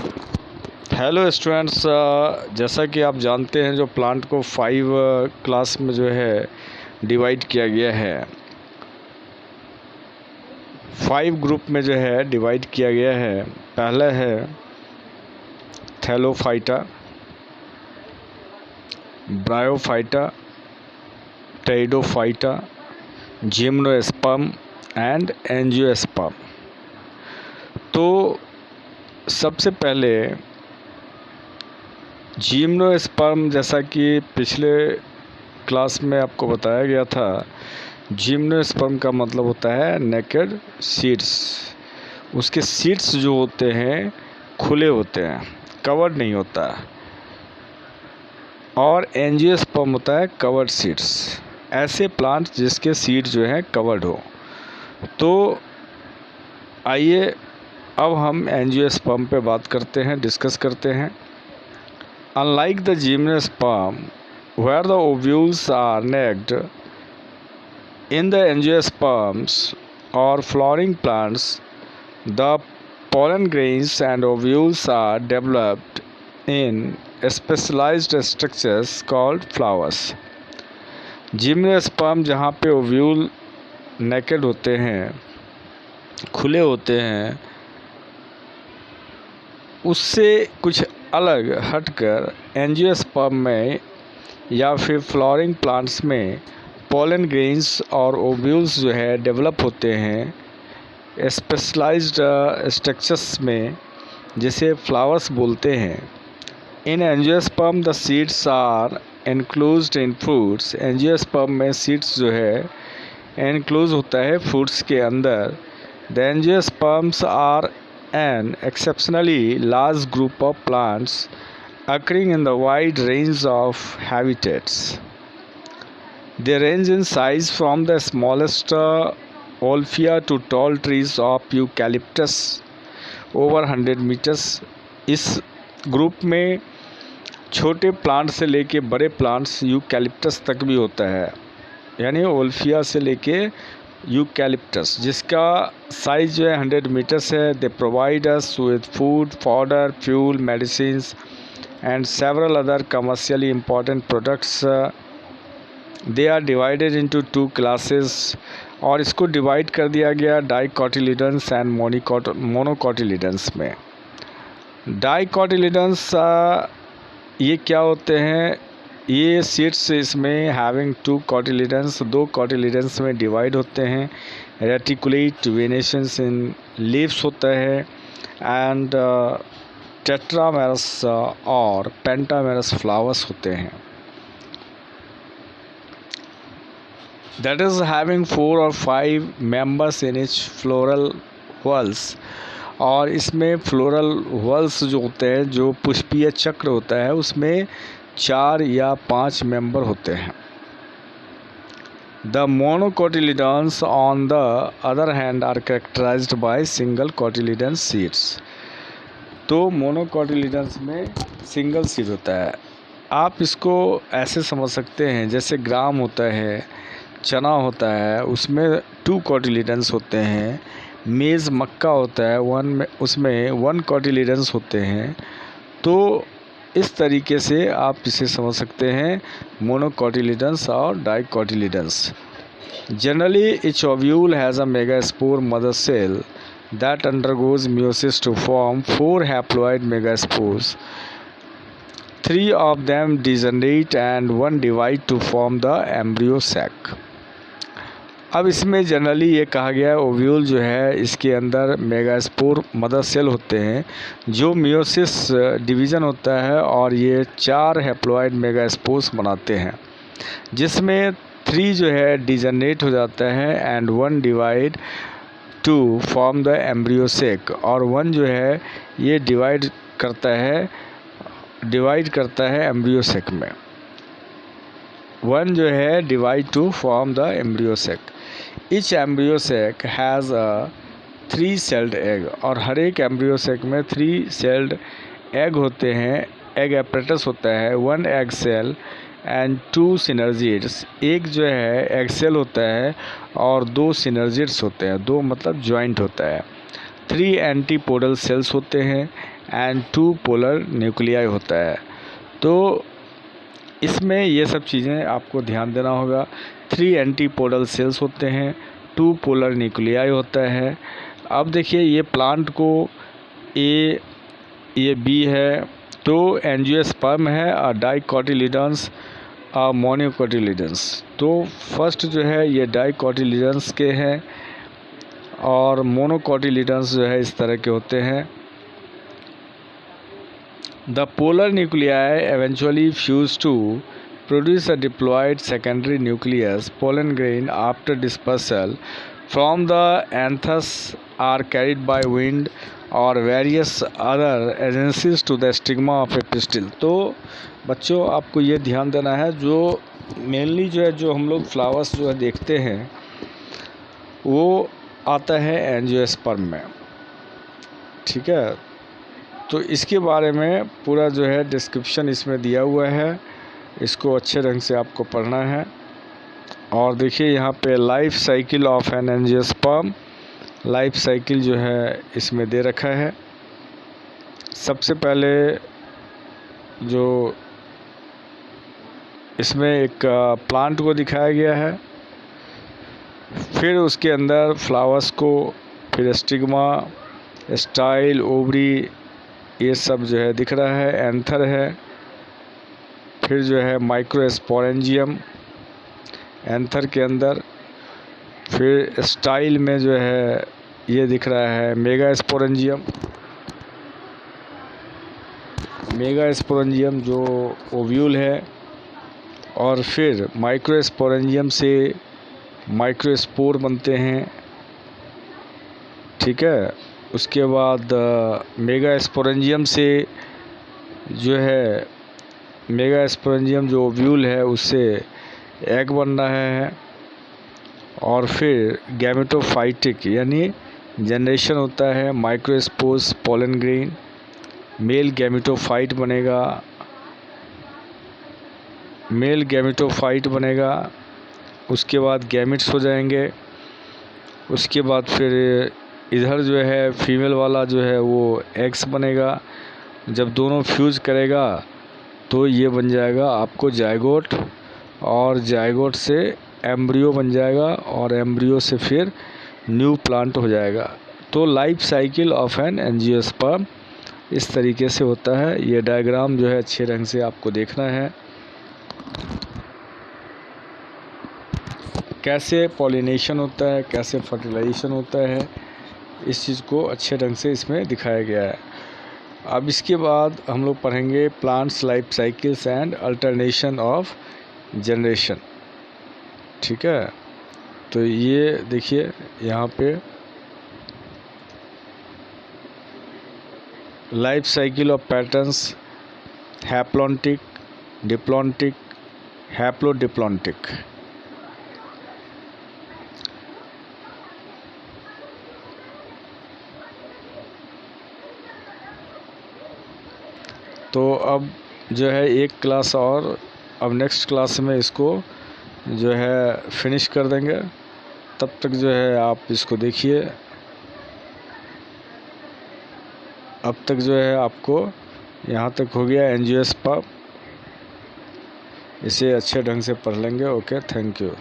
Hello students, जैसा कि आप जानते हैं जो प्लांट को 5 क्लास में जो है डिवाइड किया गया है, 5 ग्रुप में जो है डिवाइड किया गया है। पहला है Thallophyta, bryophyta, pteridophyta, gymnosperm and angiosperm. तो सबसे पहले जिम्नोस्पर्म, जैसा कि पिछले क्लास में आपको बताया गया था, जिम्नोस्पर्म का मतलब होता है नेकेड सीड्स। उसके सीड्स जो होते हैं खुले होते हैं, कवर्ड नहीं होता। और एंजियोस्पर्म होता है कवर्ड सीड्स, ऐसे प्लांट जिसके सीड जो हैं कवर्ड हो। तो आइए अब हम एंजियोस्पर्म पे बात करते हैं, डिस्कस करते हैं। Unlike the gymnosperm, where the ovules are naked, in the angiosperms or flowering plants, the pollen grains and ovules are developed in specialized structures called flowers. Gymnosperm जहाँ पे ओव्यूल नेकेड होते हैं, खुले होते हैं, उससे कुछ अलग हटकर एंजियोस्पर्म में या फिर फ्लावरिंग प्लांट्स में पोलन ग्रेन्स और ओव्यूल्स जो है डेवलप होते हैं स्पेशलाइज्ड स्ट्रक्चर्स में, जिसे फ्लावर्स बोलते हैं। In angiosperm the seeds are enclosed in fruits. Angiosperm में सीड्स जो है एनक्लोज होता है फ्रूट्स के अंदर। The angiosperms are an exceptionally large group of plants occurring in the wide range of habitats. They range in size from the smallest olfia to tall trees of eucalyptus over 100 meters. इस group में छोटे plant से लेके बड़े plants eucalyptus तक भी होता है, यानी ओल्फिया से लेके यूकैलिप्टस, जिसका साइज जो है 100 मीटर्स है। They provide us with food, powder, fuel, medicines and several other commercially important products. They are divided into 2 classes, और इसको डिवाइड कर दिया गया डाइकोटिलिडन्स एंड मोनोकोटिलिडन्स में। डाइकोटिलिडन्स ये क्या होते हैं? ये सीड्स इसमें हैविंग 2 कोटिलिडन्स, 2 कोटिलिडन्स में डिवाइड होते हैं। रेटिकुलेट वेनेशंस इन लीव्स होता है एंड टेट्रामेरस और पेंटामेरस फ्लावर्स होते हैं। दैट इज हैविंग 4 और 5 मेंबर्स इन इच फ्लोरल व्हर्ल्स। और इसमें फ्लोरल व्हर्ल्स जो होते हैं, जो पुष्पीय चक्र होता है, उसमें 4 या 5 मेंबर होते हैं। The monocotyledons on the other hand are characterised by single cotyledon seeds. तो मोनोकोटिलिडन्स में सिंगल सीड होता है। आप इसको ऐसे समझ सकते हैं, जैसे ग्राम होता है, चना होता है, उसमें 2 कोटिलिडन्स होते हैं। मेज़ मक्का होता है, उसमें 1 कोटिलिडन्स होते हैं। तो इस तरीके से आप इसे समझ सकते हैं, मोनोकोटिलिडन्स और dicotyledons. Generally each ovule has a megaspore mother cell that undergoes meiosis to form 4 haploid megaspores. 3 of them degenerate and 1 divide to form the embryo sac. अब इसमें जनरली ये कहा गया है ओव्यूल जो है, इसके अंदर मेगास्पोर मदर सेल होते हैं, जो मियोसिस डिवीज़न होता है, और ये 4 हैप्लॉइड मेगास्पोर्स बनाते हैं, जिसमें 3 जो है डिजनरेट हो जाता है and 1 divide two form the embryo sac, और 1 जो है ये डिवाइड करता है एम्ब्रियो सेक में। 1 जो है divide two form the embryo sac. Each embryo sac has a 3 sailed egg, और हर एक एम्ब्रियो सेक में 3 सेल्ड एग होते हैं। एग एपरेटस होता है, 1 एग सेल एंड 2 सिनर्जिड्स। एक जो है एग सेल होता है और 2 सिनर्जिड्स होते हैं, 2 मतलब जॉइंट होता है। 3 एंटीपोडल सेल्स होते हैं एंड 2 पोलर न्यूक्लियाई होता है। तो इसमें ये सब चीज़ें आपको ध्यान देना होगा। 3 एंटीपोडल सेल्स होते हैं, 2 पोलर न्यूक्लियाई होता है। अब देखिए ये प्लांट को ये बी है, तो एंजियोस्पर्म है और डाइकोटिलीडन्स और मोनोकोटिलीडन्स। तो फर्स्ट जो है ये डाइकोटिलीडन्स के हैं और मोनोकोटिलीडन्स जो है इस तरह के होते हैं। The polar nuclei eventually fuse to produce a diploid secondary nucleus. Pollen grain after dispersal from the anthers are carried by wind or various other agencies to the stigma of a pistil। तो बच्चों आपको ये ध्यान देना है, जो mainly जो है जो हम लोग फ्लावर्स जो है देखते हैं वो आता है एंजियोस्पर्म में, ठीक है। तो इसके बारे में पूरा जो है डिस्क्रिप्शन इसमें दिया हुआ है, इसको अच्छे ढंग से आपको पढ़ना है। और देखिए यहाँ पे life cycle of an angiosperm, life cycle जो है इसमें दे रखा है। सबसे पहले जो इसमें एक प्लांट को दिखाया गया है, फिर उसके अंदर फ्लावर्स को, फिर स्टिग्मा, स्टाइल, ओवरी, ये सब जो है दिख रहा है। एंथर है, फिर जो है माइक्रोस्पोरेंजियम एंथर के अंदर, फिर स्टाइल में जो है ये दिख रहा है मेगास्पोरेंजियम, मेगास्पोरेंजियम जो ओव्यूल है। और फिर माइक्रोस्पोरेंजियम से माइक्रोस्पोर बनते हैं, ठीक है। उसके बाद मेगास्पोरेंजियम से जो है मेगास्पोरेंजियम जो ओव्यूल है उससे एग बन रहा है। और फिर गैमेटोफाइटिक यानी जनरेशन होता है, microspores pollen grain, male gametophyte बनेगा, मेल गैमेटोफाइट बनेगा। उसके बाद गैमेट्स हो जाएंगे। उसके बाद फिर इधर जो है फीमेल वाला जो है वो एग्स बनेगा। जब दोनों फ्यूज करेगा तो ये बन जाएगा आपको जायगोट, और जायगोट से एम्ब्रियो बन जाएगा, और एम्ब्रियो से फिर न्यू प्लांट हो जाएगा। तो life cycle of an angiosperm इस तरीके से होता है। ये डायग्राम जो है अच्छे ढंग से आपको देखना है, कैसे पॉलिनेशन होता है, कैसे फर्टिलाइजेशन होता है, इस चीज़ को अच्छे ढंग से इसमें दिखाया गया है। अब इसके बाद हम लोग पढ़ेंगे plants life cycles and alternation of generation, ठीक है। तो ये देखिए यहाँ पे life cycle of patterns, haplontic, diplontic, haplodiplontic. तो अब जो है एक क्लास और, अब नेक्स्ट क्लास में इसको जो है फिनिश कर देंगे। तब तक जो है आप इसको देखिए। अब तक जो है आपको यहाँ तक हो गया एंजियोस्पर्म, इसे अच्छे ढंग से पढ़ लेंगे। Okay, thank you.